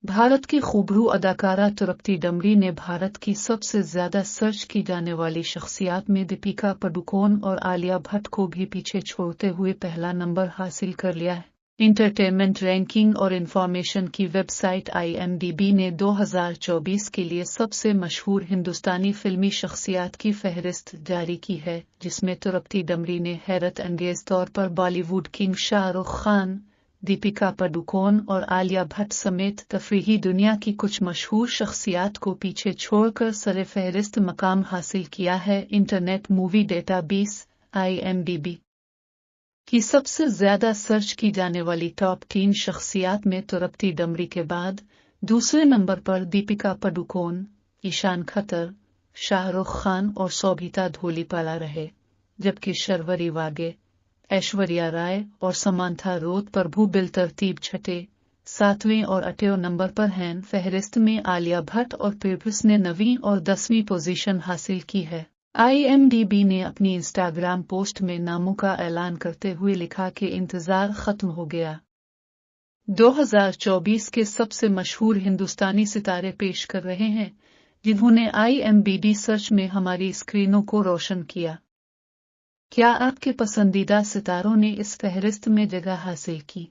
भारत की खूबरू अदाकारा तृप्ति डमरी ने भारत की सबसे ज्यादा सर्च की जाने वाली शख्सियत में दीपिका पादुकोण और आलिया भट्ट को भी पीछे छोड़ते हुए पहला नंबर हासिल कर लिया है। इंटरटेनमेंट रैंकिंग और इंफॉर्मेशन की वेबसाइट IMDb ने 2024 के लिए सबसे मशहूर हिंदुस्तानी फिल्मी शख्सियत की फहरिस्त जारी की है, जिसमें तृप्ति डमरी ने हैरत अंगेज तौर पर बॉलीवुड किंग शाहरुख खान, दीपिका पादुकोण और आलिया भट्ट समेत तफरीही दुनिया की कुछ मशहूर शख्सियत को पीछे छोड़कर सर-ए-फहरिस्त मकाम हासिल किया है। इंटरनेट मूवी डेटाबेस IMDb की सबसे ज्यादा सर्च की जाने वाली टॉप 3 शख्सियत में तृप्ति डमरी के बाद दूसरे नंबर पर दीपिका पादुकोण, ईशान खट्टर, शाहरुख खान और शोभिता धूलिपाला रहे, जबकि शर्वरी वागे, ऐश्वर्या राय और समांथा रोत प्रभु बिलतरतीब छठे, 7वें और 8वें नंबर पर हैं। फहरिस्त में आलिया भट्ट और पेबर्स ने 9वीं और 10वीं पोजीशन हासिल की है। IMDb ने अपनी इंस्टाग्राम पोस्ट में नामों का ऐलान करते हुए लिखा कि इंतजार खत्म हो गया। 2024 के सबसे मशहूर हिंदुस्तानी सितारे पेश कर रहे हैं, जिन्होंने IMDb सर्च में हमारी स्क्रीनों को रोशन किया। क्या आपके पसंदीदा सितारों ने इस फहरिस्त में जगह हासिल की?